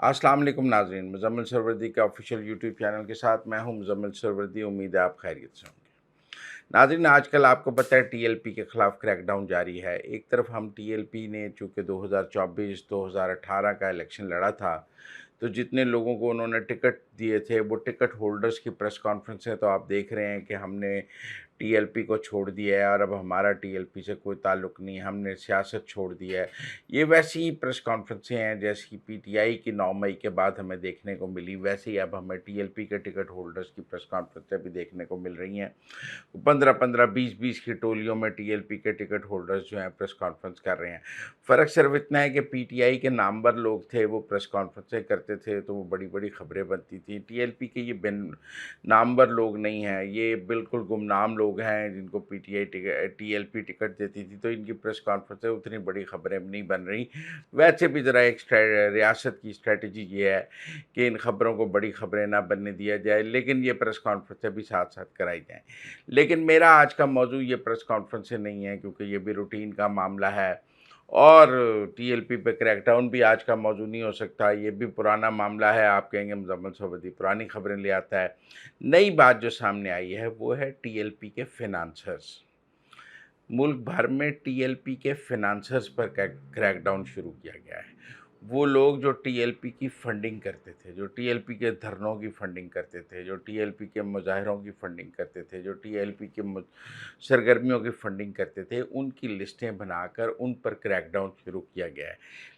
अस्सलाम वालेकुम नाज़रीन, मुज़म्मिल सरवरदी के ऑफिशियल यूट्यूब चैनल के साथ मैं हूं मुज़म्मिल सरवरदी। उम्मीद है आप खैरियत से होंगे। नाज़रीन, आजकल आपको पता है टीएलपी के ख़िलाफ़ क्रैकडाउन जारी है। एक तरफ हम टीएलपी ने चूँकि 2024-2018 का इलेक्शन लड़ा था, तो जितने लोगों को उन्होंने टिकट दिए थे वो टिकट होल्डर्स की प्रेस कॉन्फ्रेंसें तो आप देख रहे हैं कि हमने टीएलपी को छोड़ दिया है और अब हमारा टीएलपी से कोई ताल्लुक़ नहीं है, हमने सियासत छोड़ दिया है। ये वैसी ही प्रेस कॉन्फ्रेंसें हैं जैसी पीटीआई की 9 मई के बाद हमें देखने को मिली, वैसे ही अब हमें टीएलपी के टिकट होल्डर्स की प्रेस कॉन्फ्रेंसें भी देखने को मिल रही हैं। 15-15, 20-20 की टोलियों में टीएलपी के टिकट होल्डर्स जो हैं प्रेस कॉन्फ्रेंस कर रहे हैं। फ़र्क सिर्फ इतना है कि पीटीआई के नामवर लोग थे, वो प्रेस कॉन्फ्रेंसें करते थे तो वो बड़ी-बड़ी खबरें बनती थी। टीएलपी के ये बिन नामवर लोग नहीं हैं, ये बिल्कुल गुमनाम लोग हैं जिनको पीटीआई टीएलपी टिकट देती थी, तो इनकी प्रेस कॉन्फ्रेंसें उतनी बड़ी खबरें नहीं बन रही। वैसे भी ज़रा एक रियासत की स्ट्रेटजी ये है कि इन खबरों को बड़ी खबरें ना बनने दिया जाए, लेकिन ये प्रेस कॉन्फ्रेंसें भी साथ-साथ कराई जाएँ। लेकिन मेरा आज का मौजू ये प्रेस कॉन्फ्रेंसें नहीं है, क्योंकि ये भी रूटीन का मामला है और टीएलपी पे क्रैकडाउन भी आज का मौजू नहीं हो सकता। ये भी पुराना मामला है। आप कहेंगे मुज़म्मिल सरवरदी पुरानी खबरें ले आता है। नई बात जो सामने आई है वो है टीएलपी के फाइनेंसर्स। मुल्क भर में टीएलपी के फाइनेंसर्स पर क्रैकडाउन शुरू किया गया है। वो लोग जो टीएलपी की फंडिंग करते थे, जो टीएलपी के धरनों की फंडिंग करते थे, जो टीएलपी के मुजाहरों की फंडिंग करते थे, जो टीएलपी के सरगर्मियों की फंडिंग करते थे, उनकी लिस्टें बनाकर उन पर क्रैकडाउन शुरू किया गया है।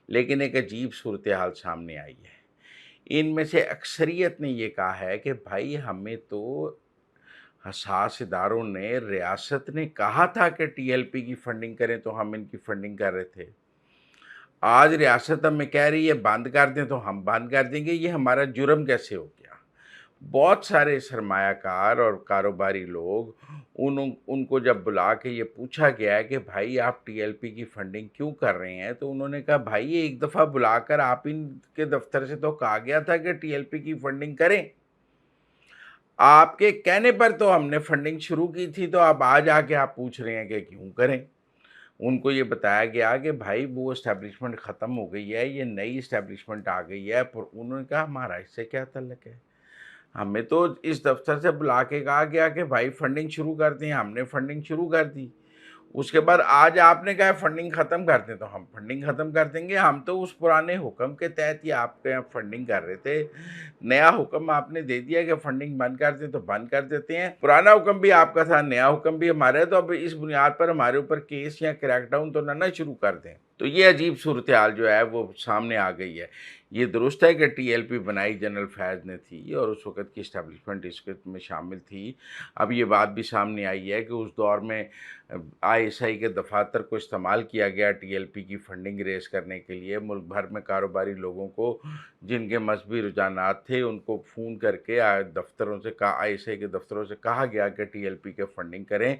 लेकिन एक अजीब सूरत हाल सामने आई है। इनमें से अक्सरियत ने ये कहा है कि भाई हमें तो हसास इदारों ने, रियासत ने कहा था कि टीएलपी की फंडिंग करें तो हम इनकी फंडिंग कर रहे थे। आज रियासत हमें कह रही है बंद कर दें तो हम बंद कर देंगे, ये हमारा जुर्म कैसे हो गया? बहुत सारे सरमायाकार और कारोबारी लोग उनको जब बुला के ये पूछा गया है कि भाई आप टीएलपी की फंडिंग क्यों कर रहे हैं, तो उन्होंने कहा भाई ये एक दफ़ा बुलाकर आप इनके दफ्तर से तो कहा गया था कि टीएलपी की फंडिंग करें। आपके कहने पर तो हमने फंडिंग शुरू की थी, तो अब आज आके आप पूछ रहे हैं कि क्यों करें? उनको ये बताया गया कि भाई वो एस्टेब्लिशमेंट ख़त्म हो गई है, ये नई एस्टेब्लिशमेंट आ गई है। पर उन्होंने कहा हमारा इससे क्या ताल्लुक है? हमें तो इस दफ़्तर से बुला के कहा गया कि भाई फंडिंग शुरू कर दें, हमने फंडिंग शुरू कर दी। उसके बाद आज आपने कहा फंडिंग ख़त्म कर दें, तो हम फंडिंग ख़त्म कर देंगे। हम तो उस पुराने हुक्म के तहत ही आपके यहाँ फंडिंग कर रहे थे। नया हुक्म आपने दे दिया कि फंडिंग बंद कर दें, तो बंद कर देते हैं। पुराना हुक्म भी आपका था, नया हुक्म भी हमारा है, तो अब इस बुनियाद पर हमारे ऊपर केस या क्रैकडाउन तो ना शुरू कर दें। तो ये अजीब सूरत हाल जो है वो सामने आ गई है। ये दुरुस्त है कि टीएलपी बनाई जनरल फैज़ ने थी और उस वक़्त की एस्टेब्लिशमेंट इसमें शामिल थी। अब ये बात भी सामने आई है कि उस दौर में आईएसआई के दफ़ातर को इस्तेमाल किया गया टीएलपी की फंडिंग रेज़ करने के लिए। मुल्क भर में कारोबारी लोगों को जिनके मज़हबी रुझानात थे उनको फ़ोन करके दफ़्तरों से कहा, आईएसआई के दफ़्तरों से कहा गया कि टीएलपी के फंडिंग करें,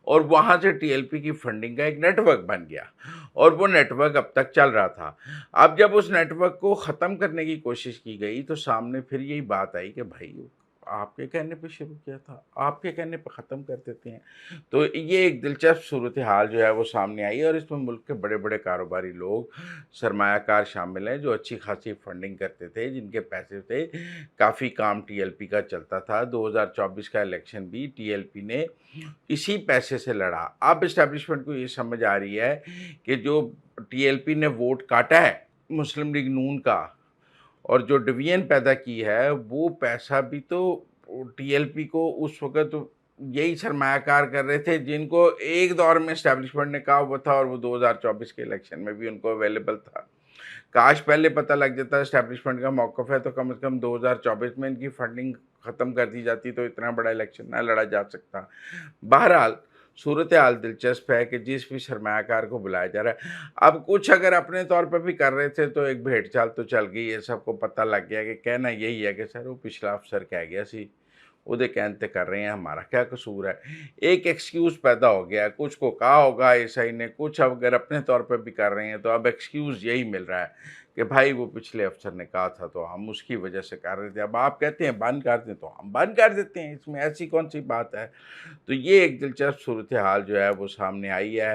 और वहाँ से टीएलपी की फंडिंग का एक नेटवर्क बन गया और वो नेटवर्क अब तक चल रहा था। अब जब उस नेटवर्क को ख़त्म करने की कोशिश की गई तो सामने फिर यही बात आई कि भाई आपके कहने पे शुरू किया था, आपके कहने पे ख़त्म कर देते हैं। तो ये एक दिलचस्प सूरत हाल जो है वो सामने आई है और इसमें मुल्क के बड़े-बड़े कारोबारी लोग, सरमायाकार शामिल हैं जो अच्छी खासी फंडिंग करते थे, जिनके पैसे थे, काफ़ी काम टीएलपी का चलता था। 2024 का इलेक्शन भी टीएलपी ने इसी पैसे से लड़ा। अब एस्टेब्लिशमेंट को ये समझ आ रही है कि जो टीएलपी ने वोट काटा है मुस्लिम लीग नून का और जो डिवीजन पैदा की है, वो पैसा भी तो टीएलपी को उस वक़्त यही सरमायाकार कर रहे थे जिनको एक दौर में एस्टेब्लिशमेंट ने कहा हुआ था और वो 2024 के इलेक्शन में भी उनको अवेलेबल था। काश पहले पता लग जाता एस्टेब्लिशमेंट का मौक़िफ़ है तो कम से कम 2024 में इनकी फंडिंग ख़त्म कर दी जाती तो इतना बड़ा इलेक्शन ना लड़ा जा सकता। बहरहाल सूरत हाल दिलचस्प है कि जिस भी सरमायाकार को बुलाया जा रहा है, अब कुछ अगर अपने तौर पे भी कर रहे थे तो एक भेड़-चाल तो चल गई है, सबको पता लग गया कि कहना यही है कि सर वो पिछला अफसर कह गया सी, ਉਹਦੇ ਕਹਿਣ ਤੇ कर रहे हैं, हमारा क्या कसूर है। एक एक्सक्यूज़ पैदा हो गया है, कुछ को कहा होगा एएसआई ने, कुछ अगर अपने तौर पे भी कर रहे हैं तो अब एक्सक्यूज़ यही मिल रहा है कि भाई वो पिछले अफ़सर ने कहा था तो हम उसकी वजह से कर रहे थे, अब आप कहते हैं बंद कर दें तो हम बंद कर देते हैं, इसमें ऐसी कौन-सी बात है? तो ये एक दिलचस्प सूरत-ए-हाल जो है वो सामने आई है।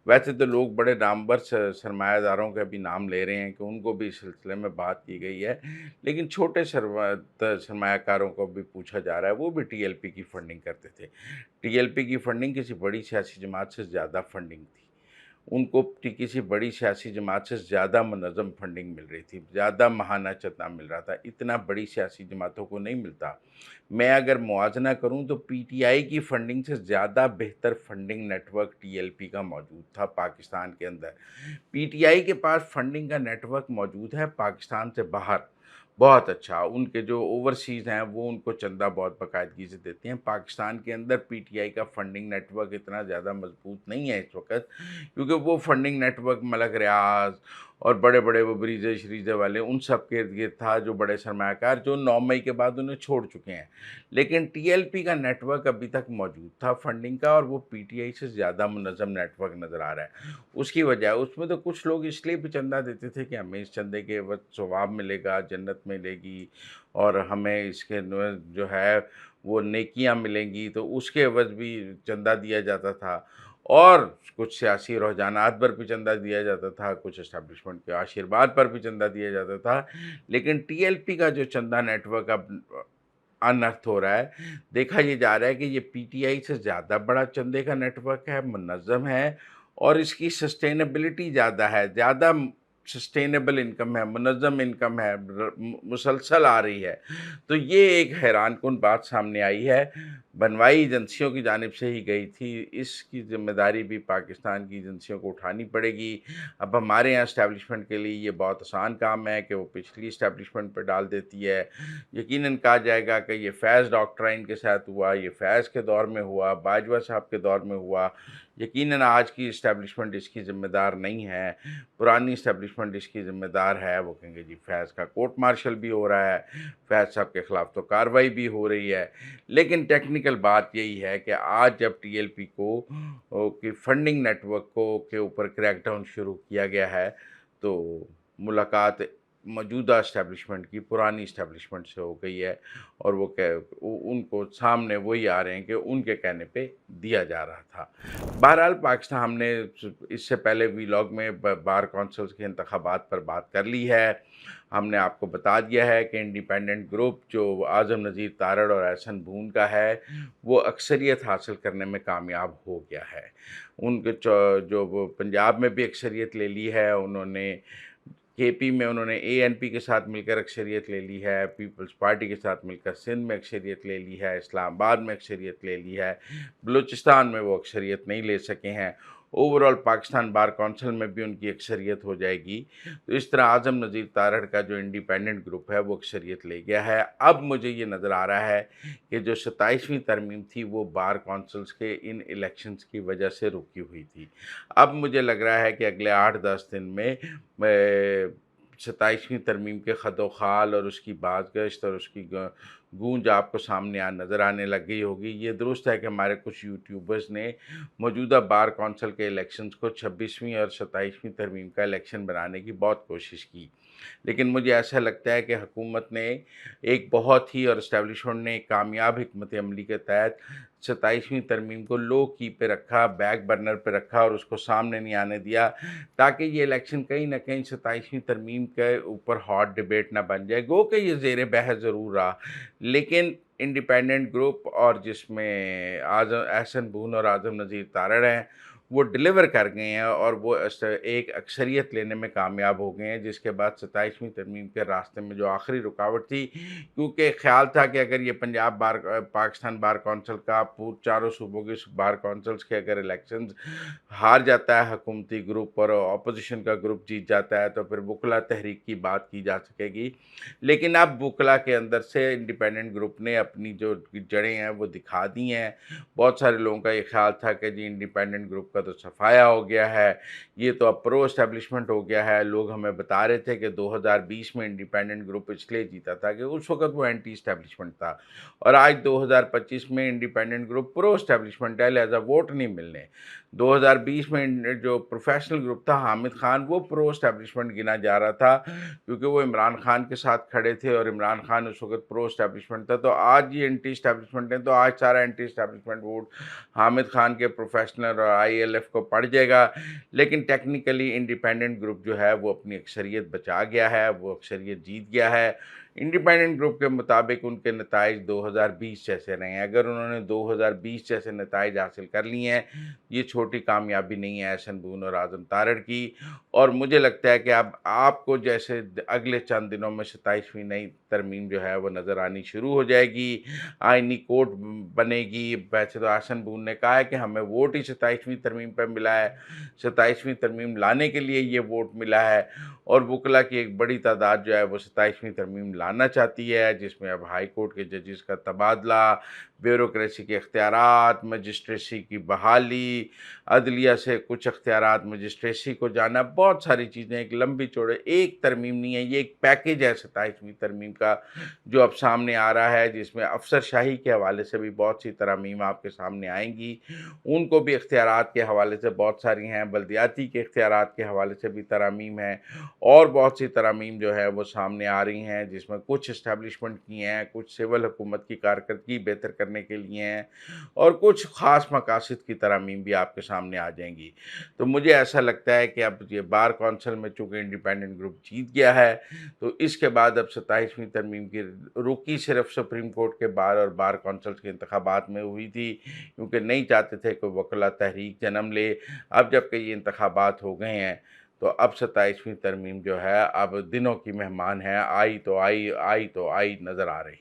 वैसे तो लोग बड़े नामवर सरमायादारों का भी नाम ले रहे हैं कि उनको भी इस सिलसिले में बात की गई है, लेकिन छोटे सरमायाकारों को भी पूछा जा रहा है, वो भी टीएलपी की फंडिंग करते थे। टीएलपी की फंडिंग किसी बड़ी सियासी जमात से ज़्यादा फंडिंग थी। उनको किसी बड़ी सियासी जमात से ज़्यादा मुनज़्ज़म फंडिंग मिल रही थी, ज़्यादा महाना चंदा मिल रहा था, इतना बड़ी सियासी जमातों को नहीं मिलता। मैं अगर मुआवज़ना करूँ तो पीटीआई की फंडिंग से ज़्यादा बेहतर फंडिंग नेटवर्क टीएलपी का मौजूद था पाकिस्तान के अंदर। पीटीआई के पास फंडिंग का नेटवर्क मौजूद है पाकिस्तान से बाहर, बहुत अच्छा। उनके जो ओवरसीज़ हैं वो उनको चंदा बहुत बाकायदगी से देते हैं। पाकिस्तान के अंदर पीटीआई का फंडिंग नेटवर्क इतना ज़्यादा मज़बूत नहीं है इस वक़्त, क्योंकि वो फंडिंग नेटवर्क मलक रियाज़ और बड़े-बड़े वो बरीज़े-शरीज़े वाले उन सब के इर्द-गिर्द था, जो बड़े सरमायाकार जो 9 मई के बाद उन्हें छोड़ चुके हैं। लेकिन टीएलपी का नेटवर्क अभी तक मौजूद था फंडिंग का, और वो पीटीआई से ज़्यादा मुनज़्ज़म नेटवर्क नज़र आ रहा है। उसकी वजह उसमें तो कुछ लोग इसलिए भी चंदा देते थे कि हमें इस चंदे के एवज़ सवाब मिलेगा, जन्नत मिलेगी और हमें इसके जो है वो नेकियां मिलेंगी, तो उसके एवज़ भी चंदा दिया जाता था। और कुछ सियासी रुझानात पर भी चंदा दिया जाता था, कुछ एस्टेब्लिशमेंट के आशीर्वाद पर भी चंदा दिया जाता था। लेकिन टीएलपी का जो चंदा नेटवर्क अब अनर्थ हो रहा है, देखा ये जा रहा है कि ये पीटीआई से ज़्यादा बड़ा चंदे का नेटवर्क है, मुनज़्ज़म है और इसकी सस्टेनेबिलिटी ज़्यादा है, ज़्यादा सस्टेनेबल इनकम है, मुनज़्ज़म इनकम है, मुसलसल आ रही है। तो ये एक हैरानकुन बात सामने आई है, बनवाई एजेंसियों की जानिब से ही गई थी, इसकी ज़िम्मेदारी भी पाकिस्तान की एजेंसियों को उठानी पड़ेगी। अब हमारे यहाँ एस्टेब्लिशमेंट के लिए ये बहुत आसान काम है कि वो पिछली एस्टेब्लिशमेंट पे डाल देती है। यकीनन कहा जाएगा कि ये फैज़ डॉक्ट्राइन के साथ हुआ, ये फैज़ के दौर में हुआ, बाजवा साहब के दौर में हुआ। यकीनन आज की एस्टेब्लिशमेंट इसकी ज़िम्मेदार नहीं है, पुरानी एस्टेब्लिशमेंट इसकी ज़िम्मेदार है। वो कहेंगे जी फैज़ का कोर्ट मार्शल भी हो रहा है, फैज़ साहब के ख़िलाफ़ तो कार्रवाई भी हो रही है। लेकिन टेक्निकल बात यही है कि आज जब टीएलपी को कि फंडिंग नेटवर्क को के ऊपर क्रैकडाउन शुरू किया गया है, तो मुलाकात मौजूदा एस्टेब्लिशमेंट की पुरानी एस्टेब्लिशमेंट से हो गई है, और वो उनको सामने वही आ रहे हैं कि उनके कहने पे दिया जा रहा था। बहरहाल पाकिस्तान हमने इससे पहले वीलॉग में बार कौंसल्स के इंतखाबात पर बात कर ली है। हमने आपको बता दिया है कि इंडिपेंडेंट ग्रुप जो आज़म नज़ीर तारड़ और एहसन बून का है, वो अक्सरियत हासिल करने में कामयाब हो गया है। उनके जो वो पंजाब में भी अक्सरियत ले ली है, उन्होंने केपी में उन्होंने एएनपी के साथ मिलकर अक्सरियत ले ली है, पीपल्स पार्टी के साथ मिलकर सिंध में अक्सरियत ले ली है, इस्लामाबाद में अक्सरियत ले ली है, बलूचिस्तान में वो अक्सरियत नहीं ले सके हैं। ओवरऑल पाकिस्तान बार कौंसिल में भी उनकी अक्सरियत हो जाएगी। तो इस तरह आज़म नज़ीर तारड़ का जो इंडिपेंडेंट ग्रुप है वो अक्सरियत ले गया है। अब मुझे ये नज़र आ रहा है कि जो 27वीं तरमीम थी वो बार कौंसिल्स के इन इलेक्शंस की वजह से रुकी हुई थी। अब मुझे लग रहा है कि अगले 8-10 दिन में 27वीं तरमीम के खदोखाल और उसकी बाज़गश्त और उसकी गूंज आपको सामने नज़र आने लग गई होगी। ये दुरुस्त है कि हमारे कुछ यूट्यूबर्स ने मौजूदा बार कौंसिल के इलेक्शंस को 26वीं और 27वीं तरमीम का इलेक्शन बनाने की बहुत कोशिश की। लेकिन मुझे ऐसा लगता है कि हुकूमत ने एक बहुत ही और इस्टेब्लिशमेंट ने एक कामयाब हिकमत अमली के तहत 27वीं तरमीम को लो की पे रखा, बैक बर्नर पे रखा और उसको सामने नहीं आने दिया, ताकि ये इलेक्शन कहीं न कहीं 27वीं तरमीम के ऊपर हॉट डिबेट ना बन जाए। गो कि ये ज़ेर बहस ज़रूर रहा, लेकिन इंडिपेंडेंट ग्रुप और जिसमें एहसन बून और आज़म नज़ीर तारड़ हैं, वो डिलीवर कर गए हैं और वो एक अक्सरियत लेने में कामयाब हो गए हैं, जिसके बाद 27वीं तरमीम के रास्ते में जो आखिरी रुकावट थी, क्योंकि ख्याल था कि अगर ये पाकिस्तान बार कौंसिल का चारों सूबों के बार कौंसिल्स के अगर इलेक्शंस हार जाता है हुकूमती ग्रुप और अपोजिशन का ग्रुप जीत जाता है, तो फिर वकला तहरीक की बात की जा सकेगी। लेकिन अब वकला के अंदर से इंडिपेंडेंट ग्रुप ने अपनी जो जड़ें हैं वो दिखा दी हैं। बहुत सारे लोगों का ये ख्याल था कि जी इंडिपेंडेंट ग्रुप का का तो सफाया हो गया है, ये तो अब प्रो एस्टेब्लिशमेंट हो गया है। लोग हमें बता रहे थे कि 2020 में इंडिपेंडेंट ग्रुप इसलिए जीता था कि उस वक़्त वो एंटी एस्टेब्लिशमेंट था, और आज 2025 में इंडिपेंडेंट ग्रुप प्रो एस्टेब्लिशमेंट है, लिहाज़ा वोट नहीं मिलने। 2020 में जो प्रोफेशनल ग्रुप था हामिद खान, वो प्रो एस्टेब्लिशमेंट गिना जा रहा था क्योंकि वो इमरान खान के साथ खड़े थे और इमरान खान उस वक़्त प्रो एस्टेब्लिशमेंट था। तो आज ये एंटी एस्टेब्लिशमेंट है, तो आज सारा anti establishment vote Hamid Khan के प्रोफेशनल और आईएलएफ को पड़ जाएगा। लेकिन टेक्निकली इंडिपेंडेंट ग्रुप जो है वो अपनी अक्सरियत बचा गया है, वो अक्सरियत जीत गया है। इंडिपेंडेंट ग्रुप के मुताबिक उनके नताइज 2020 जैसे रहे हैं। अगर उन्होंने 2020 जैसे नताइज हासिल कर लिए हैं, ये छोटी कामयाबी नहीं है एहसन बून और आज़म तारड़ की। और मुझे लगता है कि अब आपको जैसे अगले चंद दिनों में 27वीं नई तरमीम जो है वो नज़र आनी शुरू हो जाएगी, आइनी कोर्ट बनेगी। वैसे तो एहसन बून ने कहा है कि हमें वोट ही 27वीं तरमीम पर मिला है, 27वीं तरमीम लाने के लिए ये वोट मिला है, और वकला की एक बड़ी तादाद जो है वो 27वीं तरमीम लाना चाहती है, जिसमें अब हाई कोर्ट के जजेस का तबादला, ब्यूरोक्रेसी के इख्तियारात, मजिस्ट्रेसी की बहाली, अदलिया से कुछ इख्तियारात मजिस्ट्रेसी को जाना, बहुत सारी चीज़ें एक लंबी चौड़े, एक तरमीम नहीं है, ये एक पैकेज है 27वीं तरमीम का जो अब सामने आ रहा है, जिसमें अफसरशाही के हवाले से भी बहुत सी तरमीम आपके सामने आएंगी। उनको भी इख्तियारात के हवाले से बहुत सारी हैं, बल्दियाती के इख्तियारात के हवाले से भी तरमीम है, और बहुत सी तरमीम जो है वो सामने आ रही हैं, जिसमें कुछ इस्टेब्लिशमेंट की हैं, कुछ सिविल हुकूमत की कारकर्दगी बेहतर करने के लिए हैं, और कुछ ख़ास मकासद की तरमीम भी आपके सामने आ जाएंगी। तो मुझे ऐसा लगता है कि अब ये बार कौंसिल में चूँकि इंडिपेंडेंट ग्रुप जीत गया है, तो इसके बाद अब 27वीं तरमीम की रुकी सिर्फ सुप्रीम कोर्ट के बार और बार कौंसिल के इंतखाबात में हुई थी, क्योंकि नहीं चाहते थे कि वकला तहरीक जन्म ले। अब जबकि ये इंतखाबात हो गए हैं, तो अब 27वीं तरमीम जो है अब दिनों की मेहमान है, आई तो आई, आई तो आई नज़र आ रही।